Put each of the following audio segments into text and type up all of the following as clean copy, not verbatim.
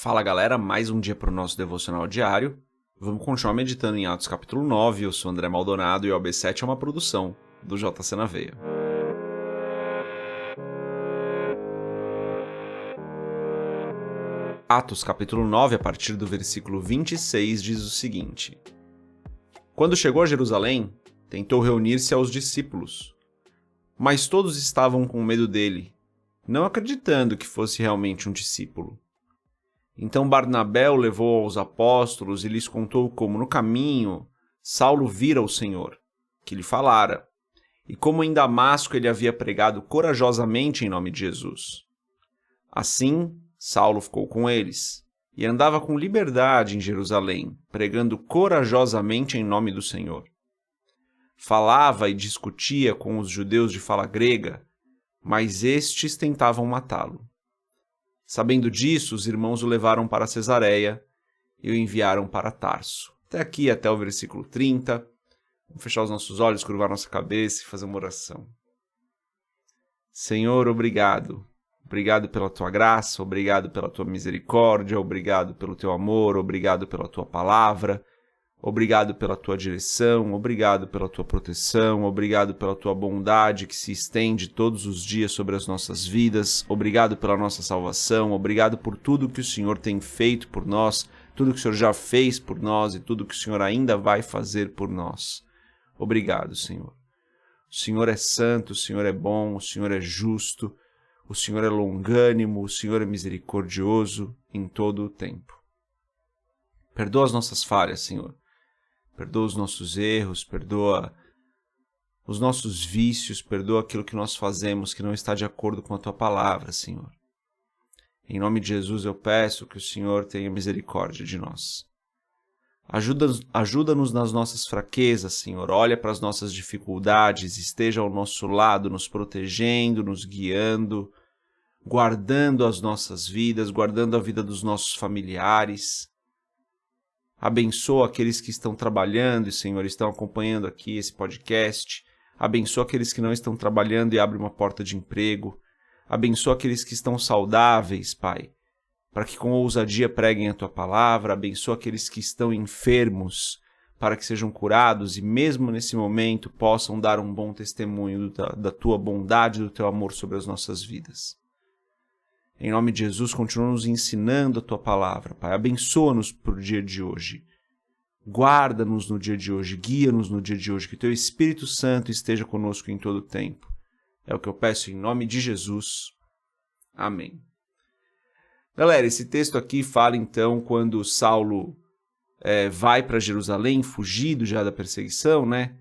Fala galera, mais um dia para o nosso devocional diário. Vamos continuar meditando em Atos capítulo 9, eu sou André Maldonado e o AB7 é uma produção do JC na Veia. Atos capítulo 9, a partir do versículo 26, diz o seguinte: Quando chegou a Jerusalém, tentou reunir-se aos discípulos, mas todos estavam com medo dele, não acreditando que fosse realmente um discípulo. Então Barnabé o levou aos apóstolos e lhes contou como, no caminho, Saulo vira o Senhor, que lhe falara, e como em Damasco ele havia pregado corajosamente em nome de Jesus. Assim, Saulo ficou com eles, e andava com liberdade em Jerusalém, pregando corajosamente em nome do Senhor. Falava e discutia com os judeus de fala grega, mas estes tentavam matá-lo. Sabendo disso, os irmãos o levaram para Cesareia e o enviaram para Tarso. Até aqui, até o versículo 30. Vamos fechar os nossos olhos, curvar nossa cabeça e fazer uma oração. Senhor, obrigado. Obrigado pela tua graça, obrigado pela tua misericórdia, obrigado pelo teu amor, obrigado pela tua palavra, obrigado pela tua direção, obrigado pela tua proteção, obrigado pela tua bondade que se estende todos os dias sobre as nossas vidas, obrigado pela nossa salvação, obrigado por tudo que o Senhor tem feito por nós, tudo que o Senhor já fez por nós e tudo que o Senhor ainda vai fazer por nós. Obrigado, Senhor. O Senhor é santo, o Senhor é bom, o Senhor é justo, o Senhor é longânimo, o Senhor é misericordioso em todo o tempo. Perdoa as nossas falhas, Senhor. Perdoa os nossos erros, perdoa os nossos vícios, perdoa aquilo que nós fazemos que não está de acordo com a Tua palavra, Senhor. Em nome de Jesus eu peço que o Senhor tenha misericórdia de nós. Ajuda-nos nas nossas fraquezas, Senhor. Olha para as nossas dificuldades, esteja ao nosso lado, nos protegendo, nos guiando, guardando as nossas vidas, guardando a vida dos nossos familiares. Abençoa aqueles que estão trabalhando e, Senhor, estão acompanhando aqui esse podcast. Abençoa aqueles que não estão trabalhando e abre uma porta de emprego. Abençoa aqueles que estão saudáveis, Pai, para que com ousadia preguem a Tua palavra. Abençoa aqueles que estão enfermos, para que sejam curados e mesmo nesse momento possam dar um bom testemunho da Tua bondade e do Teu amor sobre as nossas vidas. Em nome de Jesus, continua nos ensinando a Tua palavra, Pai. Abençoa-nos para o dia de hoje. Guarda-nos no dia de hoje, guia-nos no dia de hoje, que Teu Espírito Santo esteja conosco em todo o tempo. É o que eu peço em nome de Jesus. Amém. Galera, esse texto aqui fala então quando Saulo vai para Jerusalém, fugido já da perseguição, né?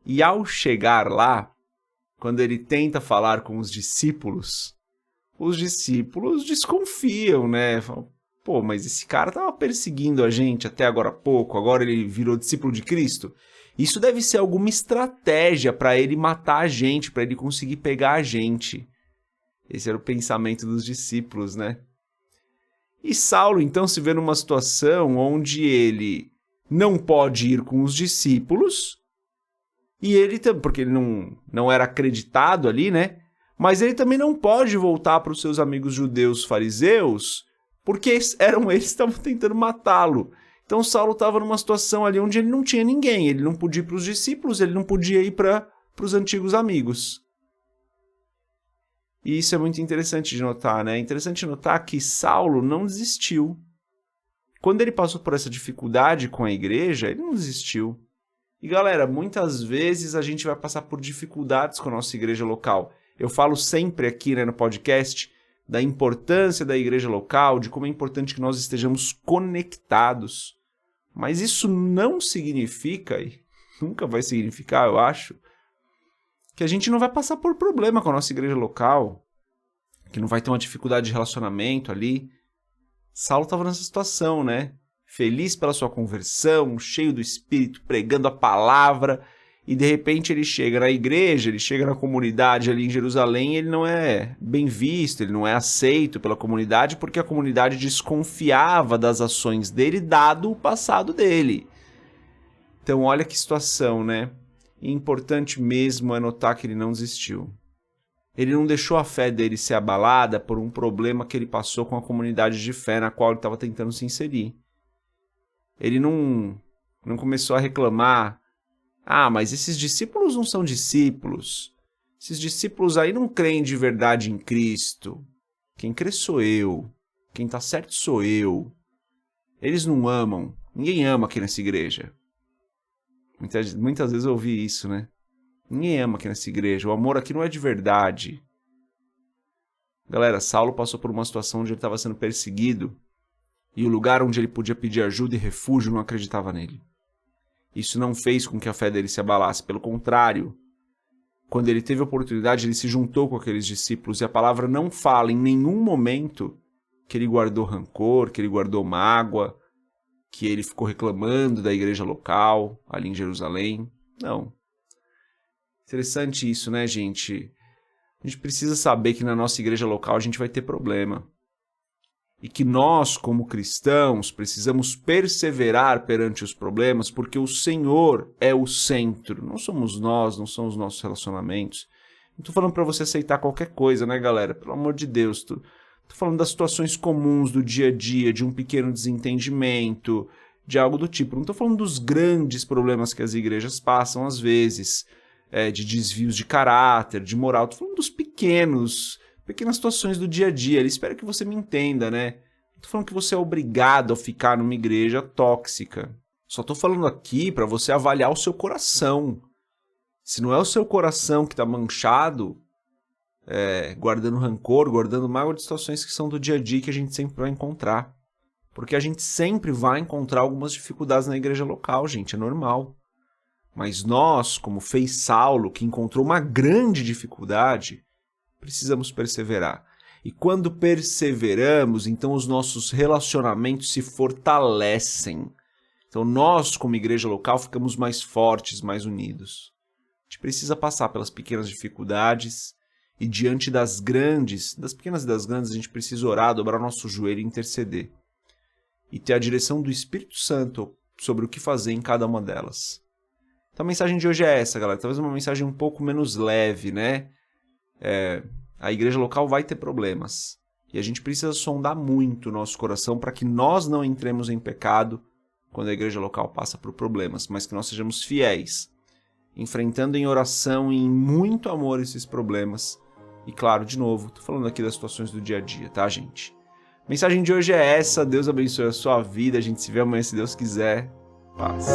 E ao chegar lá, quando ele tenta falar com os discípulos desconfiam, né? Falam, pô, mas esse cara estava perseguindo a gente até agora há pouco, agora ele virou discípulo de Cristo. Isso deve ser alguma estratégia para ele matar a gente, para ele conseguir pegar a gente. Esse era o pensamento dos discípulos, né? E Saulo, então, se vê numa situação onde ele não pode ir com os discípulos, e ele porque ele não era acreditado ali, né? Mas ele também não pode voltar para os seus amigos judeus fariseus, porque eram eles que estavam tentando matá-lo. Então Saulo estava numa situação ali onde ele não tinha ninguém, ele não podia ir para os discípulos, ele não podia ir para os antigos amigos. E isso é muito interessante de notar, né? É interessante notar que Saulo não desistiu. Quando ele passou por essa dificuldade com a igreja, ele não desistiu. E galera, muitas vezes a gente vai passar por dificuldades com a nossa igreja local. Eu falo sempre aqui, né, no podcast da importância da igreja local, de como é importante que nós estejamos conectados. Mas isso não significa, e nunca vai significar, eu acho, que a gente não vai passar por problema com a nossa igreja local, que não vai ter uma dificuldade de relacionamento ali. Saulo estava nessa situação, né? Feliz pela sua conversão, cheio do Espírito, pregando a palavra, e de repente ele chega na igreja, ele chega na comunidade ali em Jerusalém, e ele não é bem visto, ele não é aceito pela comunidade, porque a comunidade desconfiava das ações dele, dado o passado dele. Então olha que situação, né? E importante mesmo é notar que ele não desistiu. Ele não deixou a fé dele ser abalada por um problema que ele passou com a comunidade de fé na qual ele estava tentando se inserir. Ele não começou a reclamar: ah, mas esses discípulos não são discípulos. Esses discípulos aí não creem de verdade em Cristo. Quem crê sou eu. Quem está certo sou eu. Eles não amam. Ninguém ama aqui nessa igreja. Muitas vezes eu ouvi isso, né? Ninguém ama aqui nessa igreja. O amor aqui não é de verdade. Galera, Saulo passou por uma situação onde ele estava sendo perseguido e o lugar onde ele podia pedir ajuda e refúgio não acreditava nele. Isso não fez com que a fé dele se abalasse. Pelo contrário, quando ele teve a oportunidade, ele se juntou com aqueles discípulos e a palavra não fala em nenhum momento que ele guardou rancor, que ele guardou mágoa, que ele ficou reclamando da igreja local, ali em Jerusalém. Não. Interessante isso, né, gente? A gente precisa saber que na nossa igreja local a gente vai ter problema. E que nós, como cristãos, precisamos perseverar perante os problemas, porque o Senhor é o centro. Não somos nós, não são os nossos relacionamentos. Não estou falando para você aceitar qualquer coisa, né, galera? Pelo amor de Deus. Estou falando das situações comuns do dia a dia, de um pequeno desentendimento, de algo do tipo. Não estou falando dos grandes problemas que as igrejas passam às vezes, de desvios de caráter, de moral. Estou falando dos pequenas situações do dia a dia. Eu espero que você me entenda, né? Não estou falando que você é obrigado a ficar numa igreja tóxica. Só estou falando aqui para você avaliar o seu coração. Se não é o seu coração que está manchado, guardando rancor, guardando mágoa de situações que são do dia a dia que a gente sempre vai encontrar. Porque a gente sempre vai encontrar algumas dificuldades na igreja local, gente, é normal. Mas nós, como fez Saulo, que encontrou uma grande dificuldade, precisamos perseverar. E quando perseveramos, então os nossos relacionamentos se fortalecem. Então nós, como igreja local, ficamos mais fortes, mais unidos. A gente precisa passar pelas pequenas dificuldades e diante das pequenas e das grandes, a gente precisa orar, dobrar nosso joelho e interceder. E ter a direção do Espírito Santo sobre o que fazer em cada uma delas. Então a mensagem de hoje é essa, galera. Talvez uma mensagem um pouco menos leve, né? A igreja local vai ter problemas. E a gente precisa sondar muito o nosso coração para que nós não entremos em pecado quando a igreja local passa por problemas, mas que nós sejamos fiéis, enfrentando em oração e em muito amor esses problemas. E claro, de novo, tô falando aqui das situações do dia a dia, tá, gente? A mensagem de hoje é essa. Deus abençoe a sua vida. A gente se vê amanhã, se Deus quiser. Paz.